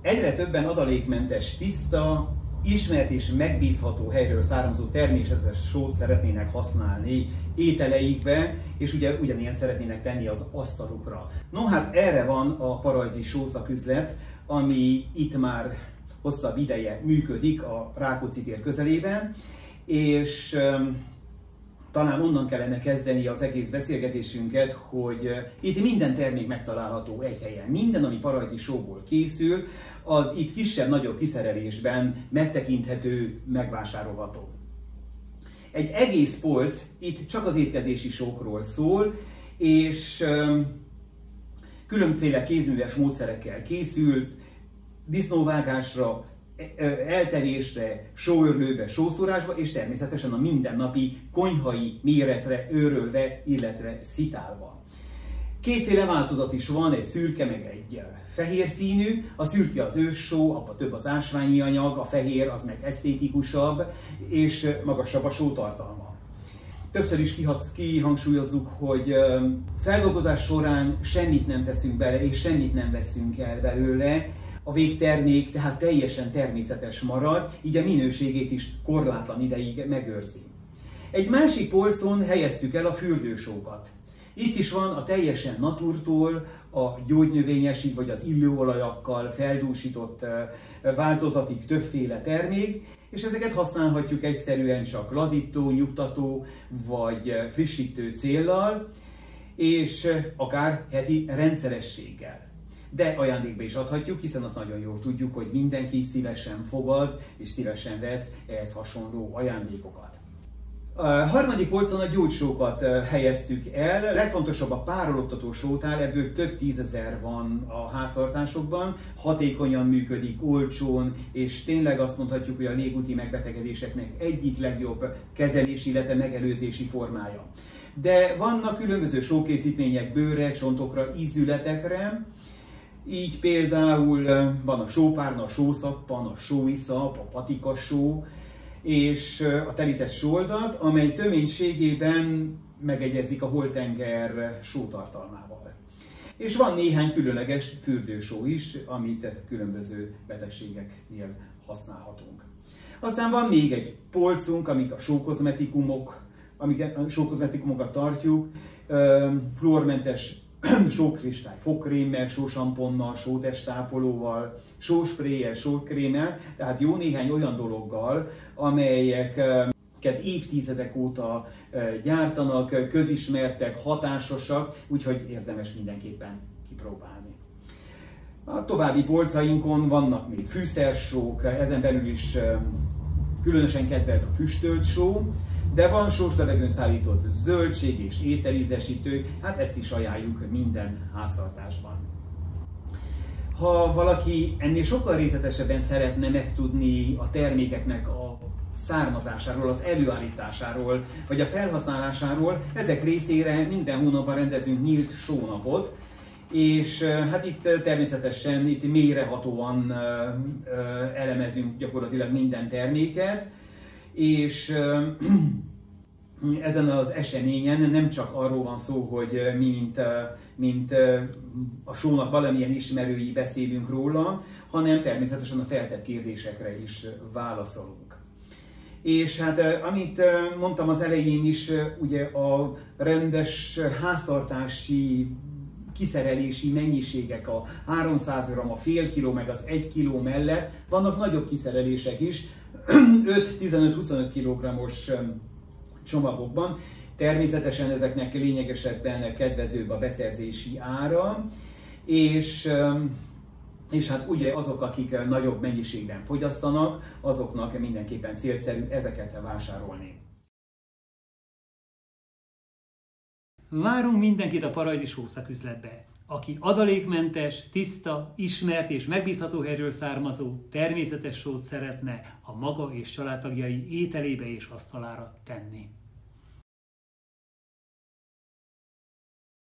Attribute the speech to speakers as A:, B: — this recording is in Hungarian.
A: Egyre többen adalékmentes, tiszta, ismert és megbízható helyről származó természetes sót szeretnének használni ételeikbe, és ugye ugyanilyen szeretnének tenni az asztalukra. No hát erre van a Parajdi Sószaküzlet, ami itt már hosszabb ideje működik a Rákóczi tér közelében, és talán onnan kellene kezdeni az egész beszélgetésünket, hogy itt minden termék megtalálható egy helyen. Minden, ami parajdi sóból készül, az itt kisebb-nagyobb kiszerelésben megtekinthető, megvásárolható. Egy egész polc itt csak az étkezési sókról szól, és különféle kézműves módszerekkel készült, disznóvágásra, eltevésre, sóörlőbe, sószórásba, és természetesen a mindennapi konyhai méretre őrölve, illetve szitálva. Kétféle változat is van, egy szürke, meg egy fehér színű. A szürke az őssó, abban több az ásványi anyag, a fehér az meg esztétikusabb, és magasabb a sótartalma. Többször is kihangsúlyozzuk, hogy feldolgozás során semmit nem teszünk bele, és semmit nem veszünk el belőle. A végtermék tehát teljesen természetes marad, így a minőségét is korlátlan ideig megőrzi. Egy másik polcon helyeztük el a fürdősókat. Itt is van a teljesen naturtól, a gyógynövényesig vagy az illóolajakkal feldúsított változatig többféle termék, és ezeket használhatjuk egyszerűen csak lazító, nyugtató vagy frissítő céllal, és akár heti rendszerességgel. De ajándékba is adhatjuk, hiszen azt nagyon jól tudjuk, hogy mindenki szívesen fogad és szívesen vesz ehhez hasonló ajándékokat. A harmadik polcon a gyógysókat helyeztük el. Legfontosabb a párologtató sótál, ebből több tízezer van a háztartásokban, hatékonyan működik, olcsón, és tényleg azt mondhatjuk, hogy a légúti megbetegedéseknek egyik legjobb kezelési, illetve megelőzési formája. De vannak különböző sókészítmények bőrre, csontokra, ízületekre. Így például van a sópárna, a sószappan, a sóiszap, a patikasó és a telített sóldat, amely töménységében megegyezik a holtenger sótartalmával. És van néhány különleges fürdősó is, amit különböző betegségeknél használhatunk. Aztán van még egy polcunk, amik a sókozmetikumok, sókozmetikumokat tartjuk, fluormentes sókristály fogkrémmel, sósamponnal, sótestápolóval, sóspréjjel, sókrémmel, tehát jó néhány olyan dologgal, amelyeket évtizedek óta gyártanak, közismertek, hatásosak, úgyhogy érdemes mindenképpen kipróbálni. A további polcainkon vannak még fűszersók, ezen belül is különösen kedvelt a füstölt só, de van sós levegőn szállított zöldség és ételízesítő, hát ezt is ajánljuk minden háztartásban. Ha valaki ennél sokkal részletesebben szeretne megtudni a termékeknek a származásáról, az előállításáról, vagy a felhasználásáról, ezek részére minden hónapban rendezünk nyílt sónapot, és hát itt természetesen mélyrehatóan elemezünk gyakorlatilag minden terméket, és ezen az eseményen nem csak arról van szó, hogy mi, mint a sónak valamilyen ismerői beszélünk róla, hanem természetesen a feltett kérdésekre is válaszolunk. És hát, amit mondtam az elején is, ugye a rendes háztartási kiszerelési mennyiségek, a 300 g, a fél kiló, meg az 1 kiló mellett vannak nagyobb kiszerelések is, 5-15-25 kg-os csomagokban. Természetesen ezeknek lényegesebben kedvezőbb a beszerzési ára, és hát ugye azok, akik nagyobb mennyiségben fogyasztanak, azoknak mindenképpen célszerű ezeket vásárolni.
B: Várunk mindenkit a Parajdi Sószaküzletbe, aki adalékmentes, tiszta, ismert és megbízható helyről származó természetes sót szeretne a maga és családtagjai ételébe és asztalára tenni.